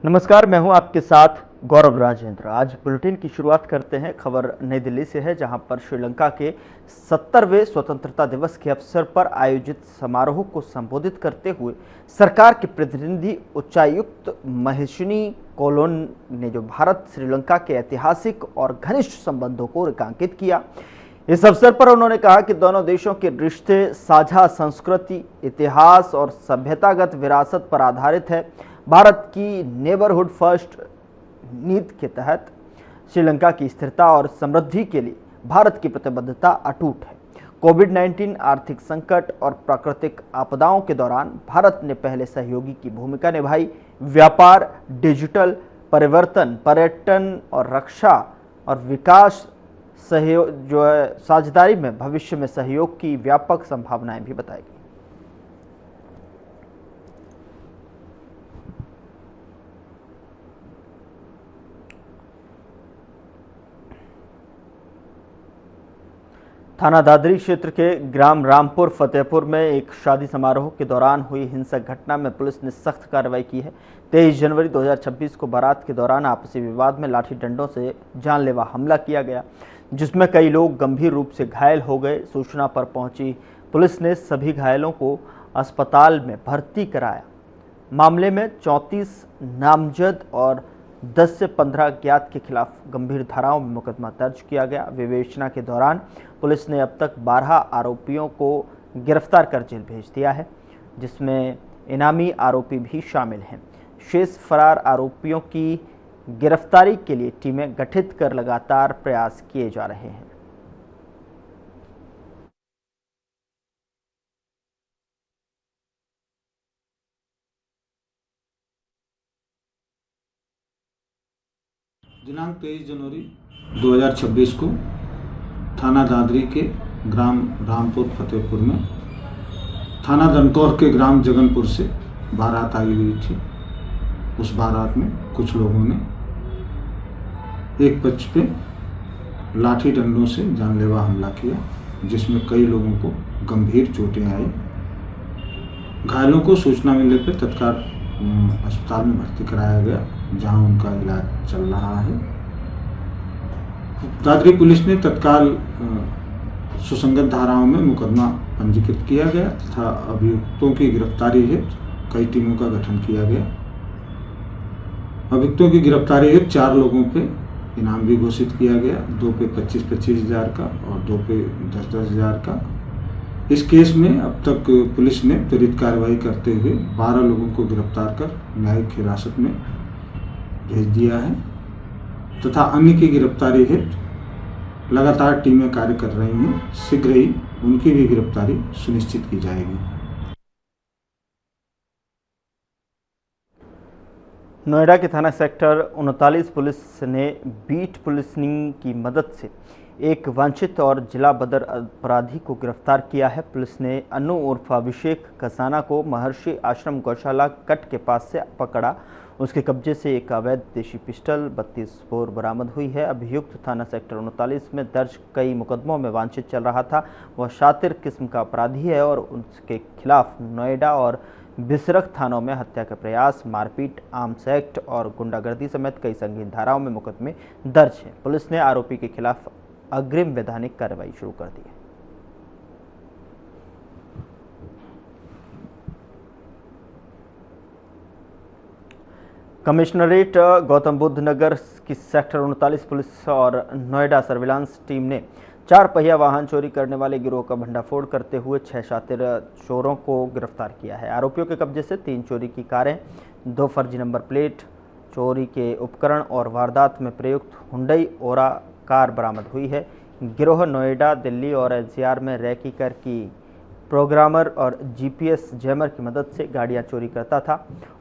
नमस्कार, मैं हूं आपके साथ गौरव राजेंद्र। आज बुलेटिन की शुरुआत करते हैं। खबर नई दिल्ली से है, जहां पर श्रीलंका के 70वें स्वतंत्रता दिवस के अवसर पर आयोजित समारोह को संबोधित करते हुए सरकार के प्रतिनिधि उच्चायुक्त महेशिनी कोलोन ने जो भारत श्रीलंका के ऐतिहासिक और घनिष्ठ संबंधों को रेखांकित किया। इस अवसर पर उन्होंने कहा कि दोनों देशों के रिश्ते साझा संस्कृति, इतिहास और सभ्यतागत विरासत पर आधारित है। भारत की नेबरहुड फर्स्ट नीति के तहत श्रीलंका की स्थिरता और समृद्धि के लिए भारत की प्रतिबद्धता अटूट है। कोविड-19, आर्थिक संकट और प्राकृतिक आपदाओं के दौरान भारत ने पहले सहयोगी की भूमिका निभाई। व्यापार, डिजिटल परिवर्तन, पर्यटन और रक्षा और विकास सहयोग जो है साझेदारी में भविष्य में सहयोग की व्यापक संभावनाएं भी बताई गई। थाना दादरी क्षेत्र के ग्राम रामपुर फतेहपुर में एक शादी समारोह के दौरान हुई हिंसक घटना में पुलिस ने सख्त कार्रवाई की है। 23 जनवरी 2026 को बारात के दौरान आपसी विवाद में लाठी डंडों से जानलेवा हमला किया गया, जिसमें कई लोग गंभीर रूप से घायल हो गए। सूचना पर पहुंची पुलिस ने सभी घायलों को अस्पताल में भर्ती कराया। मामले में 34 नामजद और 10 से 15 अज्ञात के खिलाफ गंभीर धाराओं में मुकदमा दर्ज किया गया। विवेचना के दौरान पुलिस ने अब तक 12 आरोपियों को गिरफ्तार कर जेल भेज दिया है, जिसमें इनामी आरोपी भी शामिल हैं। शेष फरार आरोपियों की गिरफ्तारी के लिए टीमें गठित कर लगातार प्रयास किए जा रहे हैं। दिनांक 23 जनवरी 2026 को थाना दादरी के ग्राम रामपुर फतेहपुर में थाना दनकौर के ग्राम जगनपुर से बारात आई हुई थी। उस बारात में कुछ लोगों ने एक पक्ष पे लाठी डंडों से जानलेवा हमला किया, जिसमें कई लोगों को गंभीर चोटें आई। घायलों को सूचना मिलने पर तत्काल अस्पताल में भर्ती कराया गया, जहां उनका इलाज चल रहा है। दादरी पुलिस ने तत्काल सुसंगत धाराओं में मुकदमा पंजीकृत किया गया तथा अभियुक्तों की गिरफ्तारी हेतु कई टीमों का गठन किया गया। अभियुक्तों की गिरफ्तारी हेतु 4 लोगों पे इनाम भी घोषित किया गया, 2 पे 25-25 हज़ार का और 2 पे 10-10 हज़ार का। इस केस में अब तक पुलिस ने त्वरित कार्रवाई करते हुए 12 लोगों को गिरफ्तार कर न्यायिक हिरासत में भेज दिया है तथा अन्य की गिरफ्तारी हेतु लगातार टीमें कार्य कर रही हैं। शीघ्र ही उनकी भी गिरफ्तारी सुनिश्चित की जाएगी। नोएडा के थाना सेक्टर 39 पुलिस ने बीट पुलिसिंग की मदद से एक वांछित और जिला बदर अपराधी को गिरफ्तार किया है। पुलिस ने अनु उर्फ अभिषेक कसाना को महर्षि आश्रम गौशाला कट के पास से पकड़ा। उसके कब्जे से एक अवैध देशी पिस्टल 32 बोर बरामद हुई है। अभियुक्त थाना सेक्टर 39 में दर्ज कई मुकदमों में वांछित चल रहा था। वह शातिर किस्म का अपराधी है और उसके खिलाफ नोएडा और बिसरख थानों में हत्या का प्रयास, मारपीट, आर्म्स एक्ट और गुंडागर्दी समेत कई संगीन धाराओं में मुकदमे दर्ज हैं। पुलिस ने आरोपी के खिलाफ अग्रिम वैधानिक कार्रवाई शुरू कर दी है। कमिश्नरेट गौतम बुद्ध नगर की सेक्टर 39 पुलिस और नोएडा सर्विलांस टीम ने 4 पहिया वाहन चोरी करने वाले गिरोह का भंडाफोड़ करते हुए 6 शातिर चोरों को गिरफ्तार किया है। आरोपियों के कब्जे से 3 चोरी की कारें, 2 फर्जी नंबर प्लेट, चोरी के उपकरण और वारदात में प्रयुक्त हुंडई ओरा कार बरामद हुई है। गिरोह नोएडा, दिल्ली और एनसीआर में रैकीकर की प्रोग्रामर और जीपीएस जैमर की मदद से गाड़ियां चोरी करता था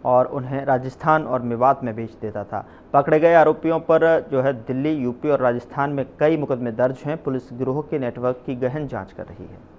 और उन्हें राजस्थान और मेवात में बेच देता था। पकड़े गए आरोपियों पर जो है दिल्ली, यूपी और राजस्थान में कई मुकदमे दर्ज हैं। पुलिस गिरोह के नेटवर्क की गहन जांच कर रही है।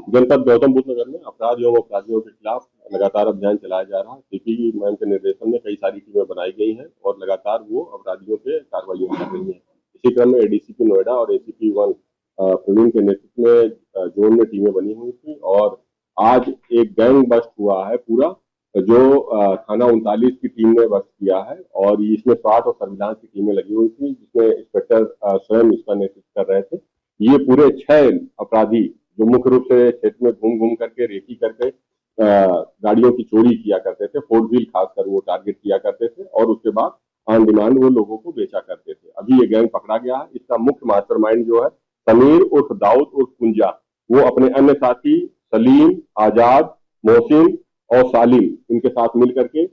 जनपद गौतम बुद्ध नगर में अपराध एवं अपराधियों के खिलाफ लगातार अभियान चलाया जा रहा है। सीपी मैम के निर्देशन में कई सारी टीमें बनाई गई हैं और लगातार वो अपराधियों पे कार्रवाई कर रही हैं। इसी क्रम में एडीसीपी नोएडा और एसीपी 1 प्रवीण के नेतृत्व में जोन में टीमें बनी हुई थी और आज एक गैंग बस्ट हुआ है पूरा, जो थाना 39 की टीम ने बस्ट किया है और इसमें SWAT और सर्विलांस की टीमें लगी हुई थी, जिसमें इंस्पेक्टर स्वयं इसका नेतृत्व कर रहे थे। ये पूरे 6 अपराधी जो मुख्य रूप से क्षेत्र में घूम घूम करके रेकी करके गाड़ियों की चोरी किया करते थे, 4 व्हील खासकर वो टारगेट किया करते थे और उसके बाद ऑन डिमांड वो लोगों को बेचा करते थे। अभी ये गैंग पकड़ा गया है। इसका मुख्य मास्टरमाइंड जो है समीर उर्फ दाऊद उर्फ कुंजा, वो अपने अन्य साथी सलीम, आजाद, मोहसिन और सालिम इनके साथ मिलकर के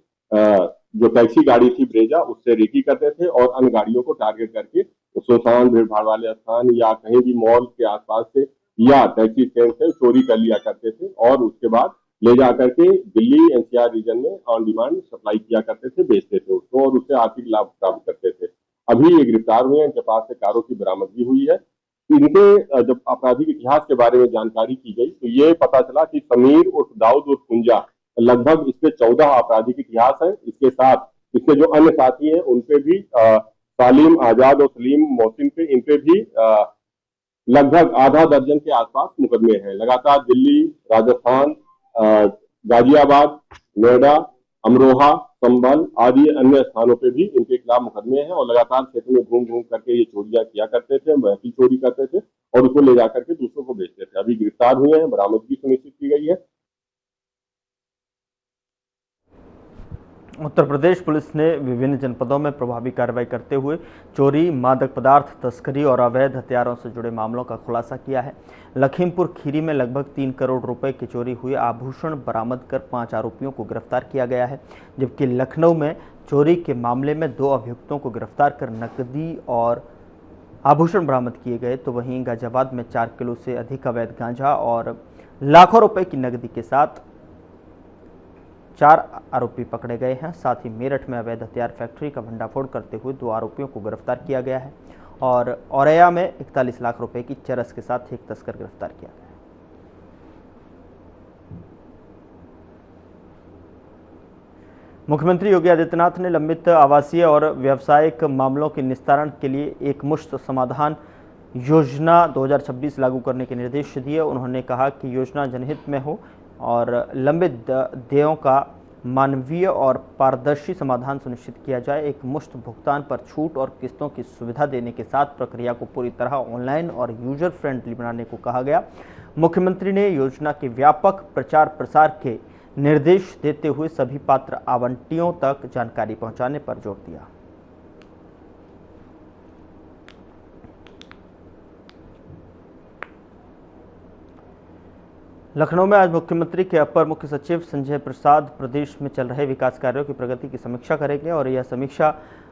जो टैक्सी गाड़ी थी ब्रेजा उससे रेकी करते थे और अन्य गाड़ियों को टारगेट करके सुनसान भीड़ भाड़ वाले स्थान या कहीं भी मॉल के आसपास से या टैक्सी स्टैंड से चोरी कर लिया करते थे और उसके बाद ले जा करके दिल्ली एनसीआर रीजन में ऑन डिमांड सप्लाई किया करते थे, बेचते थे उसको और उससे आर्थिक लाभ प्राप्त करते थे। अभी ये गिरफ्तार हुए हैं, इनके पास से कारों की बरामदगी हुई है। इनके जब आपराधिक इतिहास के बारे में जानकारी की गई तो ये पता चला कि समीर उर्फ दाऊद उर्फ कुंजा लगभग इसके 14 आपराधिक इतिहास है। इसके साथ इसके जो अन्य साथी हैं उनपे भी सालिम, आजाद और सलीम, मोहसिन पे इनपे भी लगभग आधा दर्जन के आसपास मुकदमे हैं। लगातार दिल्ली, राजस्थान, गाजियाबाद, नोएडा, अमरोहा, संभल आदि अन्य स्थानों पे भी इनके खिलाफ मुकदमे हैं और लगातार क्षेत्र में घूम घूम करके ये चोरियां किया करते थे, महफिल चोरी करते थे और उसको ले जाकर के दूसरों को बेचते थे। अभी गिरफ्तार हुए हैं, बरामदगी सुनिश्चित की गई है। उत्तर प्रदेश पुलिस ने विभिन्न जनपदों में प्रभावी कार्रवाई करते हुए चोरी, मादक पदार्थ तस्करी और अवैध हथियारों से जुड़े मामलों का खुलासा किया है। लखीमपुर खीरी में लगभग 3 करोड़ रुपए की चोरी हुए आभूषण बरामद कर 5 आरोपियों को गिरफ्तार किया गया है, जबकि लखनऊ में चोरी के मामले में 2 अभियुक्तों को गिरफ्तार कर नकदी और आभूषण बरामद किए गए। तो वहीं गाजियाबाद में 4 किलो से अधिक अवैध गांजा और लाखों रुपए की नकदी के साथ 4 आरोपी पकड़े गए हैं। साथ ही मेरठ में अवैध हथियार फैक्ट्री का भंडाफोड़ करते हुए 2 आरोपियों को गिरफ्तार किया गया है और औरैया में 41 लाख रुपए की चरस के साथ एक तस्कर गिरफ्तार किया गया है। मुख्यमंत्री योगी आदित्यनाथ ने लंबित आवासीय और व्यावसायिक मामलों के निस्तारण के लिए एकमुश्त समाधान योजना 2026 लागू करने के निर्देश दिए। उन्होंने कहा कि योजना जनहित में हो और लंबित देयों का मानवीय और पारदर्शी समाधान सुनिश्चित किया जाए। एक मुश्त भुगतान पर छूट और किस्तों की सुविधा देने के साथ प्रक्रिया को पूरी तरह ऑनलाइन और यूजर फ्रेंडली बनाने को कहा गया। मुख्यमंत्री ने योजना के व्यापक प्रचार प्रसार के निर्देश देते हुए सभी पात्र आवंटियों तक जानकारी पहुंचाने पर जोर दिया। लखनऊ में आज मुख्यमंत्री के अपर मुख्य सचिव संजय प्रसाद प्रदेश में चल रहे विकास कार्यों की प्रगति की समीक्षा करेंगे और यह समीक्षा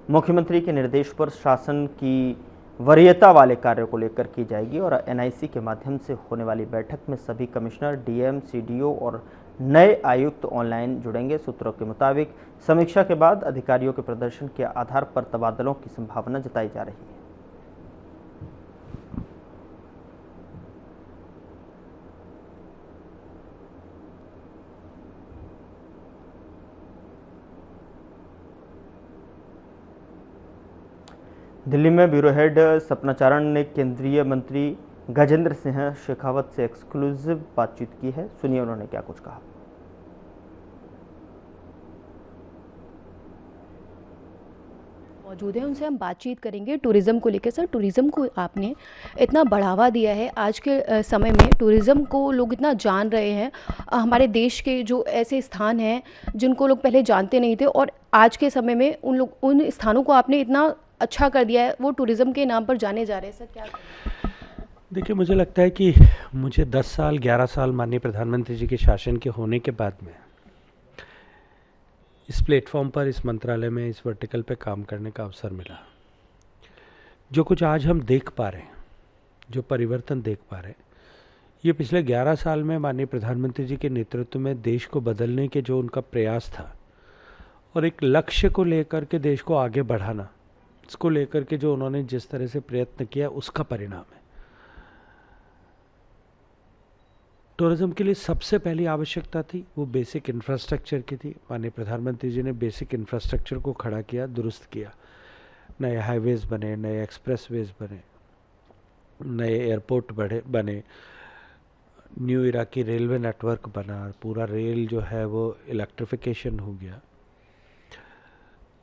मुख्यमंत्री के निर्देश पर शासन की वरीयता वाले कार्यों को लेकर की जाएगी और एनआईसी के माध्यम से होने वाली बैठक में सभी कमिश्नर, डीएम, सीडीओ और नए आयुक्त ऑनलाइन जुड़ेंगे। सूत्रों के मुताबिक समीक्षा के बाद अधिकारियों के प्रदर्शन के आधार पर तबादलों की संभावना जताई जा रही है। दिल्ली में ब्यूरो हेड सपना चारण ने केंद्रीय मंत्री गजेंद्र सिंह शेखावत से एक्सक्लूसिव बातचीत की है। सुनिए उन्होंने क्या कुछ कहा। मौजूद है, उनसे हम बातचीत करेंगे टूरिज़्म को लेकर। सर, टूरिज़्म को आपने इतना बढ़ावा दिया है, आज के समय में टूरिज़्म को लोग इतना जान रहे हैं। हमारे देश के जो ऐसे स्थान हैं जिनको लोग पहले जानते नहीं थे और आज के समय में उन स्थानों को आपने इतना अच्छा कर दिया है, वो टूरिज़्म के नाम पर जाने जा रहे हैं। सर, क्या देखिए, मुझे लगता है कि मुझे 10 साल 11 साल माननीय प्रधानमंत्री जी के शासन के होने के बाद में इस प्लेटफॉर्म पर, इस मंत्रालय में, इस वर्टिकल पे काम करने का अवसर मिला। जो कुछ आज हम देख पा रहे हैं, जो परिवर्तन देख पा रहे हैं, ये पिछले 11 साल में माननीय प्रधानमंत्री जी के नेतृत्व में देश को बदलने के जो उनका प्रयास था और एक लक्ष्य को लेकर के देश को आगे बढ़ाना, इसको लेकर के जो उन्होंने जिस तरह से प्रयत्न किया, उसका परिणाम है। टूरिज्म के लिए सबसे पहली आवश्यकता थी वो बेसिक इंफ्रास्ट्रक्चर की थी। माननीय प्रधानमंत्री जी ने बेसिक इंफ्रास्ट्रक्चर को खड़ा किया, दुरुस्त किया। नए हाईवेज बने, नए एक्सप्रेसवेज बने, नए एयरपोर्ट बने, न्यू इरा की रेलवे नेटवर्क बना, पूरा रेल जो है वो इलेक्ट्रिफिकेशन हो गया।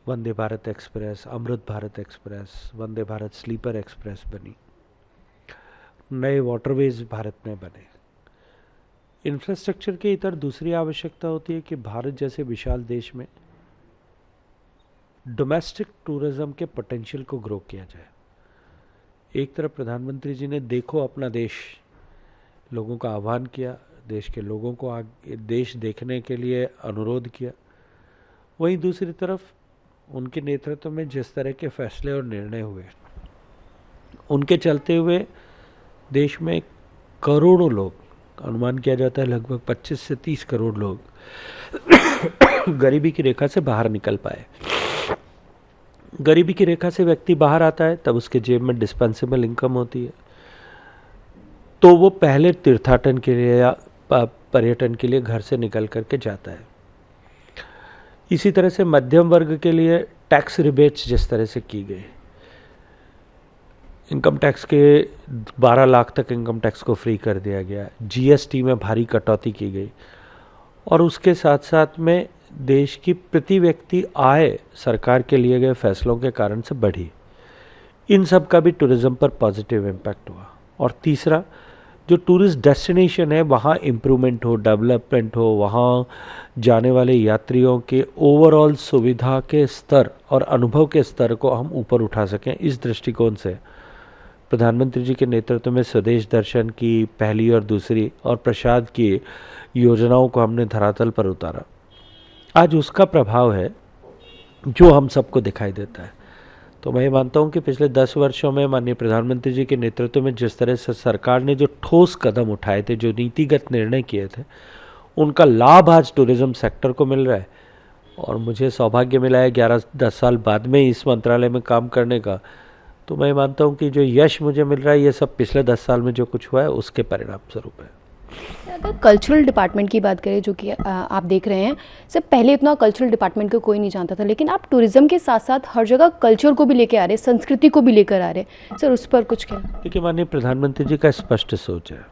Vande Bharat express, Amrit Bharat express, Vande Bharat sleeper express बनी, नए वाटरवेज भारत में बने। इंफ्रास्ट्रक्चर के इतर दूसरी आवश्यकता होती है कि भारत जैसे विशाल देश में डोमेस्टिक टूरिज्म के पोटेंशियल को ग्रो किया जाए। एक तरफ प्रधानमंत्री जी ने देखो अपना देश लोगों का आह्वान किया, देश के लोगों को देश देखने के लिए अनुरोध किया, वहीं दूसरी तरफ उनके नेतृत्व में जिस तरह के फैसले और निर्णय हुए, उनके चलते हुए देश में करोड़ों लोग, अनुमान किया जाता है लगभग 25 से 30 करोड़ लोग गरीबी की रेखा से बाहर निकल पाए। गरीबी की रेखा से व्यक्ति बाहर आता है तब उसके जेब में डिस्पेंसेबल इनकम होती है, तो वो पहले तीर्थाटन के लिए या पर्यटन के लिए घर से निकल करके जाता है। इसी तरह से मध्यम वर्ग के लिए टैक्स रिबेट्स जिस तरह से की गई, इनकम टैक्स के 12 लाख तक इनकम टैक्स को फ्री कर दिया गया, जीएसटी में भारी कटौती की गई, और उसके साथ साथ में देश की प्रति व्यक्ति आय सरकार के लिए गए फैसलों के कारण से बढ़ी। इन सब का भी टूरिज्म पर पॉजिटिव इम्पैक्ट हुआ। और तीसरा, जो टूरिस्ट डेस्टिनेशन है वहाँ इम्प्रूवमेंट हो, डेवलपमेंट हो, वहाँ जाने वाले यात्रियों के ओवरऑल सुविधा के स्तर और अनुभव के स्तर को हम ऊपर उठा सकें। इस दृष्टिकोण से प्रधानमंत्री जी के नेतृत्व में स्वदेश दर्शन की पहली और दूसरी और प्रसाद की योजनाओं को हमने धरातल पर उतारा। आज उसका प्रभाव है जो हम सबको दिखाई देता है। तो मैं ये मानता हूँ कि पिछले 10 वर्षों में माननीय प्रधानमंत्री जी के नेतृत्व में जिस तरह से सरकार ने जो ठोस कदम उठाए थे, जो नीतिगत निर्णय किए थे, उनका लाभ आज टूरिज्म सेक्टर को मिल रहा है। और मुझे सौभाग्य मिला है 11-10 साल बाद में इस मंत्रालय में काम करने का, तो मैं मानता हूँ कि जो यश मुझे मिल रहा है ये सब पिछले 10 साल में जो कुछ हुआ है उसके परिणाम स्वरूप है। अगर कल्चरल डिपार्टमेंट की बात करें, जो कि आप देख रहे हैं, सर पहले इतना कल्चरल डिपार्टमेंट को कोई नहीं जानता था, लेकिन आप टूरिज्म के साथ साथ हर जगह कल्चर को भी लेकर आ रहे हैं, संस्कृति को भी लेकर आ रहे हैं, सर उस पर कुछ कहना? देखिए, माननीय प्रधानमंत्री जी का स्पष्ट सोच है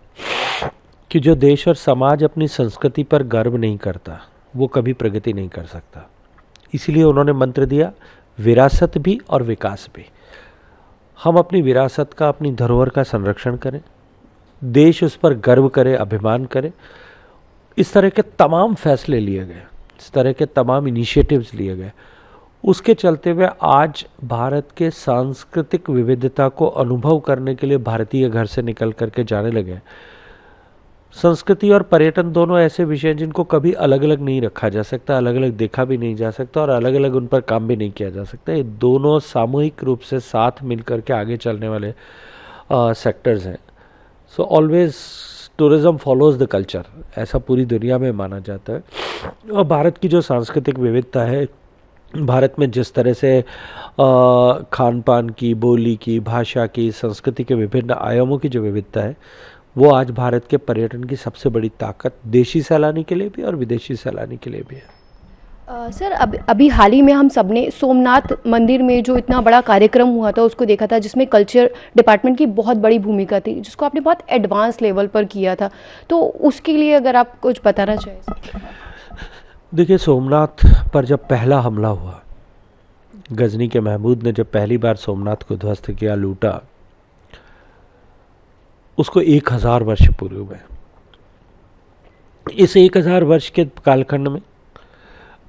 कि जो देश और समाज अपनी संस्कृति पर गर्व नहीं करता वो कभी प्रगति नहीं कर सकता। इसीलिए उन्होंने मंत्र दिया, विरासत भी और विकास भी। हम अपनी विरासत का, अपनी धरोहर का संरक्षण करें, देश उस पर गर्व करे, अभिमान करे। इस तरह के तमाम फैसले लिए गए, इस तरह के तमाम इनिशिएटिव्स लिए गए। उसके चलते हुए आज भारत के सांस्कृतिक विविधता को अनुभव करने के लिए भारतीय घर से निकल करके जाने लगे। संस्कृति और पर्यटन दोनों ऐसे विषय हैं जिनको कभी अलग अलग नहीं रखा जा सकता, अलग अलग देखा भी नहीं जा सकता और अलग अलग उन पर काम भी नहीं किया जा सकता। ये दोनों सामूहिक रूप से साथ मिलकर के आगे चलने वाले सेक्टर्स हैं। So always tourism follows the culture, ऐसा पूरी दुनिया में माना जाता है। और भारत की जो सांस्कृतिक विविधता है, भारत में जिस तरह से खान पान की, बोली की, भाषा की, संस्कृति के विभिन्न आयामों की जो विविधता है, वो आज भारत के पर्यटन की सबसे बड़ी ताकत देशी सैलानी के लिए भी और विदेशी सैलानी के लिए भी है। सर अभी हाल ही में हम सब ने सोमनाथ मंदिर में जो इतना बड़ा कार्यक्रम हुआ था उसको देखा था, जिसमें कल्चर डिपार्टमेंट की बहुत बड़ी भूमिका थी, जिसको आपने बहुत एडवांस लेवल पर किया था, तो उसके लिए अगर आप कुछ बताना चाहें। देखिए, सोमनाथ पर जब पहला हमला हुआ, गजनी के महमूद ने जब पहली बार सोमनाथ को ध्वस्त किया, लूटा, उसको 1000 वर्ष पूरे हुए। इस 1000 वर्ष के कालखंड में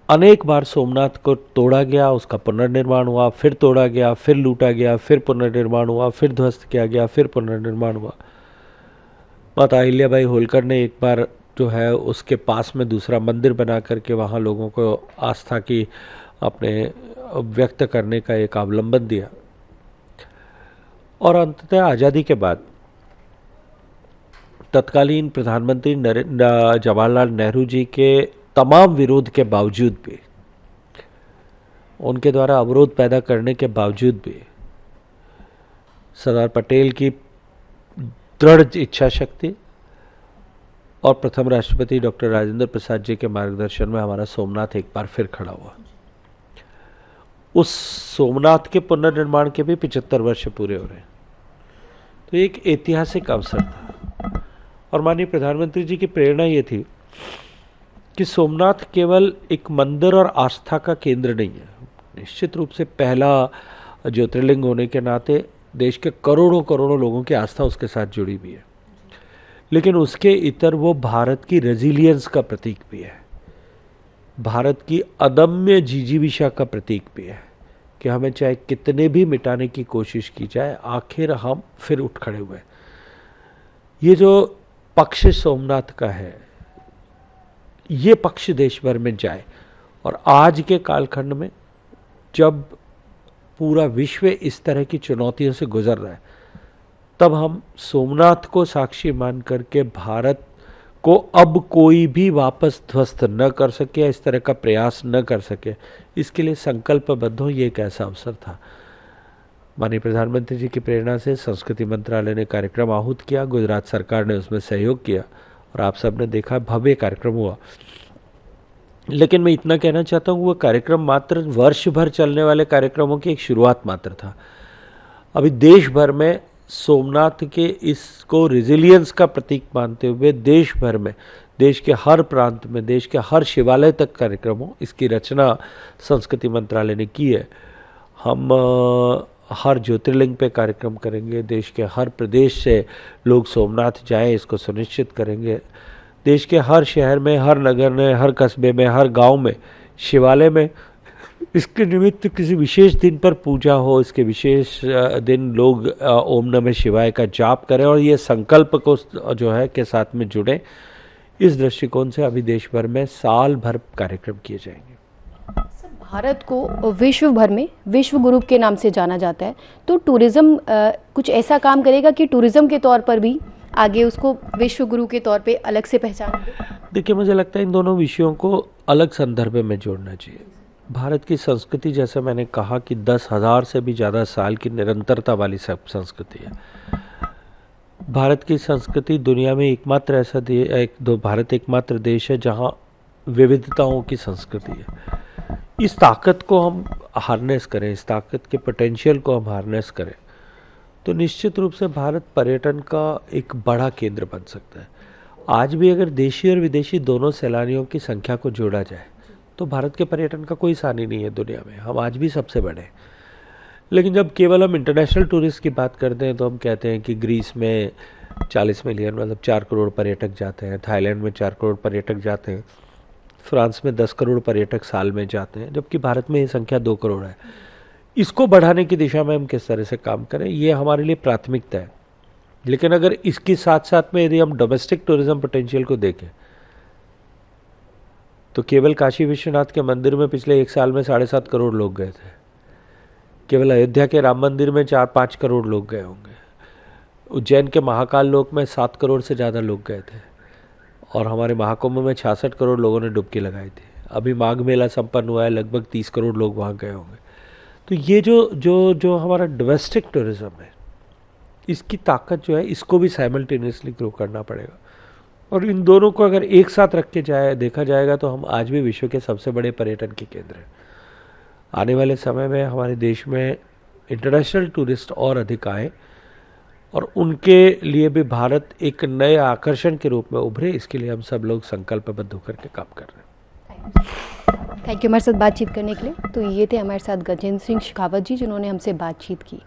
अनेक बार सोमनाथ को तोड़ा गया, उसका पुनर्निर्माण हुआ, फिर तोड़ा गया, फिर लूटा गया, फिर पुनर्निर्माण हुआ, फिर ध्वस्त किया गया, फिर पुनर्निर्माण हुआ। माता अहिल्याबाई होलकर ने एक बार जो है उसके पास में दूसरा मंदिर बना करके वहाँ लोगों को आस्था की अपने व्यक्त करने का एक अवलंबन दिया। और अंततः आज़ादी के बाद तत्कालीन प्रधानमंत्री जवाहरलाल नेहरू जी के तमाम विरोध के बावजूद भी, उनके द्वारा अवरोध पैदा करने के बावजूद भी, सरदार पटेल की दृढ़ इच्छा शक्ति और प्रथम राष्ट्रपति डॉक्टर राजेंद्र प्रसाद जी के मार्गदर्शन में हमारा सोमनाथ एक बार फिर खड़ा हुआ। उस सोमनाथ के पुनर्निर्माण के भी 75 वर्ष पूरे हो रहे हैं। तो एक ऐतिहासिक अवसर था और माननीय प्रधानमंत्री जी की प्रेरणा ये थी कि सोमनाथ केवल एक मंदिर और आस्था का केंद्र नहीं है, निश्चित रूप से पहला ज्योतिर्लिंग होने के नाते देश के करोड़ों करोड़ों लोगों की आस्था उसके साथ जुड़ी हुई है, लेकिन उसके इतर वो भारत की रेजिलियंस का प्रतीक भी है, भारत की अदम्य जिजीविषा का प्रतीक भी है कि हमें चाहे कितने भी मिटाने की कोशिश की जाए, आखिर हम फिर उठ खड़े हुए। ये जो पक्ष सोमनाथ का है, ये पक्ष देश भर में जाए और आज के कालखंड में जब पूरा विश्व इस तरह की चुनौतियों से गुजर रहा है, तब हम सोमनाथ को साक्षी मान करके भारत को अब कोई भी वापस ध्वस्त न कर सके, इस तरह का प्रयास न कर सके, इसके लिए संकल्पबद्ध हो। ये एक ऐसा अवसर था। माननीय प्रधानमंत्री जी की प्रेरणा से संस्कृति मंत्रालय ने कार्यक्रम आहूत किया, गुजरात सरकार ने उसमें सहयोग किया और आप सबने देखा भव्य कार्यक्रम हुआ। लेकिन मैं इतना कहना चाहता हूँ, वो कार्यक्रम मात्र वर्ष भर चलने वाले कार्यक्रमों की एक शुरुआत मात्र था। अभी देश भर में सोमनाथ के इसको रेजिलियंस का प्रतीक मानते हुए देश भर में, देश के हर प्रांत में, देश के हर शिवालय तक कार्यक्रम हो, इसकी रचना संस्कृति मंत्रालय ने की है। हम हर ज्योतिर्लिंग पे कार्यक्रम करेंगे, देश के हर प्रदेश से लोग सोमनाथ जाएं, इसको सुनिश्चित करेंगे। देश के हर शहर में, हर नगर में, हर कस्बे में, हर गांव में, शिवालय में इसके निमित्त किसी विशेष दिन पर पूजा हो, इसके विशेष दिन लोग ओम नमः शिवाय का जाप करें और ये संकल्प को जो है के साथ में जुड़े। इस दृष्टिकोण से अभी देश भर में साल भर कार्यक्रम किए जाएंगे। भारत को विश्व भर में विश्व गुरु के नाम से जाना जाता है, तो टूरिज़्म कुछ ऐसा काम करेगा कि टूरिज़्म के तौर पर भी आगे उसको विश्व गुरु के तौर पे अलग से पहचान दे? देखिए, मुझे लगता है इन दोनों विषयों को अलग संदर्भ में जोड़ना चाहिए। भारत की संस्कृति, जैसे मैंने कहा कि 10,000 से भी ज़्यादा साल की निरंतरता वाली सब संस्कृति है। भारत की संस्कृति दुनिया में एकमात्र ऐसा भारत एकमात्र देश है जहाँ विविधताओं की संस्कृति है। इस ताकत को हम हार्नेस करें, इस ताकत के पोटेंशियल को हम हार्नेस करें, तो निश्चित रूप से भारत पर्यटन का एक बड़ा केंद्र बन सकता है। आज भी अगर देशी और विदेशी दोनों सैलानियों की संख्या को जोड़ा जाए तो भारत के पर्यटन का कोई सानी नहीं है दुनिया में, हम आज भी सबसे बड़े हैं। लेकिन जब केवल हम इंटरनेशनल टूरिस्ट की बात करते हैं तो हम कहते हैं कि ग्रीस में 40 मिलियन मतलब 4 करोड़ पर्यटक जाते हैं, थाईलैंड में 4 करोड़ पर्यटक जाते हैं, फ्रांस में 10 करोड़ पर्यटक साल में जाते हैं, जबकि भारत में ये संख्या 2 करोड़ है। इसको बढ़ाने की दिशा में हम किस तरह से काम करें, ये हमारे लिए प्राथमिकता है। लेकिन अगर इसके साथ साथ में यदि हम डोमेस्टिक टूरिज्म पोटेंशियल को देखें तो केवल काशी विश्वनाथ के मंदिर में पिछले 1 साल में 7.5 करोड़ लोग गए थे। केवल अयोध्या के राम मंदिर में 4-5 करोड़ लोग गए होंगे। उज्जैन के महाकाल लोक में 7 करोड़ से ज़्यादा लोग गए थे और हमारे महाकुंभ में 66 करोड़ लोगों ने डुबकी लगाई थी। अभी माघ मेला संपन्न हुआ है, लगभग 30 करोड़ लोग वहाँ गए होंगे। तो ये जो हमारा डोमेस्टिक टूरिज्म है, इसकी ताकत जो है, इसको भी साइमल्टेनियसली ग्रो करना पड़ेगा और इन दोनों को अगर एक साथ रख के देखा जाएगा तो हम आज भी विश्व के सबसे बड़े पर्यटन के केंद्र हैं। आने वाले समय में हमारे देश में इंटरनेशनल टूरिस्ट और अधिक आए और उनके लिए भी भारत एक नए आकर्षण के रूप में उभरे, इसके लिए हम सब लोग संकल्पबद्ध होकर के काम कर रहे हैं। थैंक यू हमारे साथ बातचीत करने के लिए। तो ये थे हमारे साथ गजेंद्र सिंह शेखावत जी, जिन्होंने हमसे बातचीत की।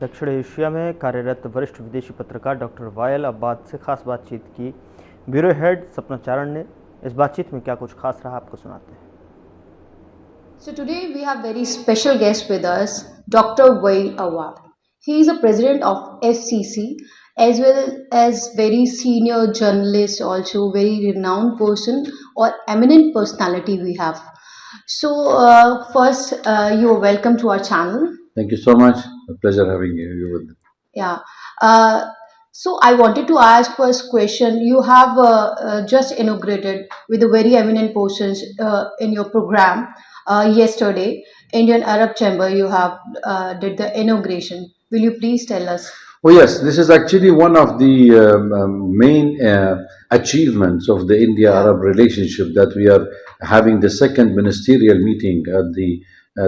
दक्षिण एशिया में कार्यरत वरिष्ठ विदेशी पत्रकार डॉक्टर वायल अब्बाद से खास बातचीत की ब्यूरो हेड सपना चारण ने। इस बातचीत में क्या कुछ खास रहा, आपको सुनाते हैं। So today we have very special guest with us, Dr. Wael Awad. He is a president of FCC as well as very senior journalist, also very renowned person or eminent personality we have. So first, you are welcome to our channel. Thank you so much. A pleasure having you with me. Yeah. So I wanted to ask first question. You have just inaugurated with a very eminent persons in your program yesterday. Indian Arab Chamber, you have did the inauguration. Will you please tell us? Oh yes, this is actually one of the main achievements of the India-Arab relationship that we are having the second ministerial meeting at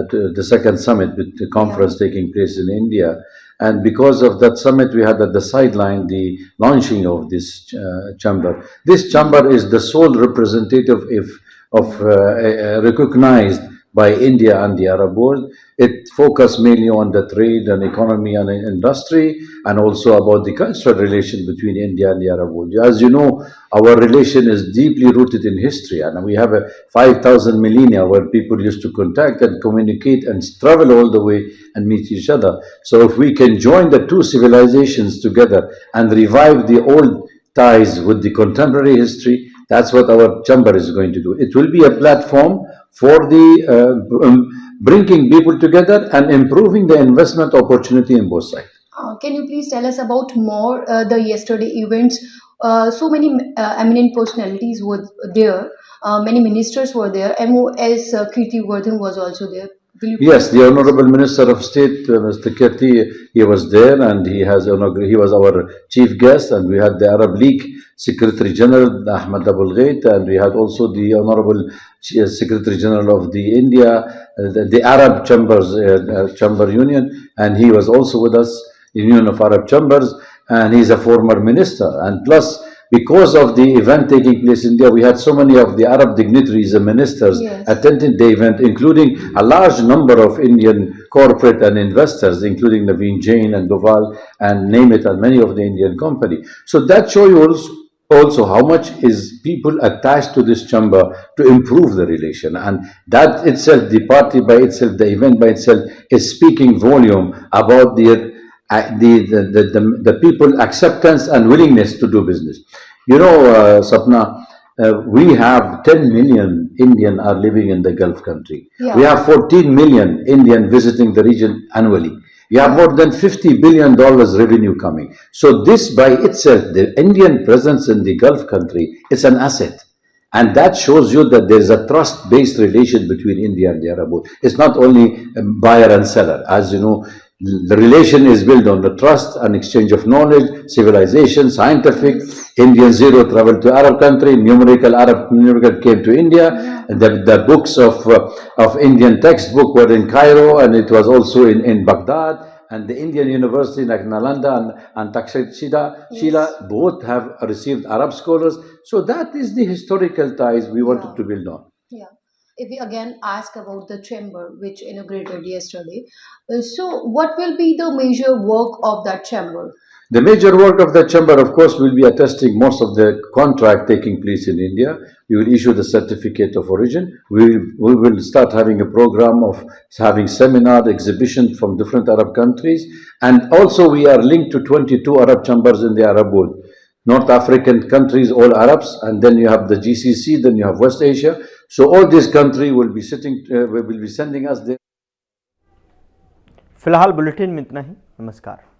the second summit, with the conference taking place in India. And because of that summit, we had at the sideline the launching of this chamber. This chamber is the sole representative recognized by India and the Arab world. It focused mainly on the trade and economy and industry, and also about the cultural relation between India and the Arab world. As you know, our relation is deeply rooted in history, and we have a 5,000 millennia where people used to contact and communicate and travel all the way and meet each other. So if we can join the two civilizations together and revive the old ties with the contemporary history, that's what our chamber is going to do. It will be a platform for the bringing people together and improving the investment opportunity in both sides. Can you please tell us about more the yesterday events? So many eminent personalities were there. Many ministers were there. MOS Kirti Vardhan was also there. Yes, the Honorable Minister of State, Mr. Kirti, he was there, and he was our chief guest, and we had the Arab League Secretary General Ahmad Abul Ghait, and we had also the Honorable Secretary General of the India, the Arab Chambers, Chamber Union, and he was also with us, Union of Arab Chambers, and he's a former minister. And plus, because of the event taking place in India, we had so many of the Arab dignitaries and ministers attending the event, including a large number of Indian corporate and investors, including Naveen Jain and Doval, and name it, and many of the Indian company. So that shows you also how much is people attached to this chamber to improve the relation, and that itself, the party by itself, the event by itself, is speaking volume about the people acceptance and willingness to do business. You know, Sapna, we have 10 million Indian are living in the Gulf country. Yeah. We have 14 million Indian visiting the region annually. We have more than $50 billion revenue coming. So this by itself, the Indian presence in the Gulf country, is an asset. And that shows you that there is a trust-based relation between India and the Arab world. It's not only buyer and seller. As you know, the relation is built on the trust and exchange of knowledge, civilization, scientific. Indian zero traveled to Arab country, Arab numerical came to India. The books of Indian textbook were in Cairo, and it was also in Baghdad. And the Indian university like Nalanda and Takshashila both have received Arab scholars. So that is the historical ties we wanted to build on. Yeah. If we again ask about the chamber which inaugurated yesterday, so what will be the major work of that chamber? The major work of the chamber, of course, will be attesting most of the contract taking place in India. We will issue the certificate of origin. We will start having a program of having seminar, exhibition from different Arab countries. And also we are linked to 22 Arab chambers in the Arab world. North African countries, all Arabs, and then you have the GCC, then you have West Asia. So all these countries will be sending us there. फिलहाल bulletin में इतना ही। नमस्कार।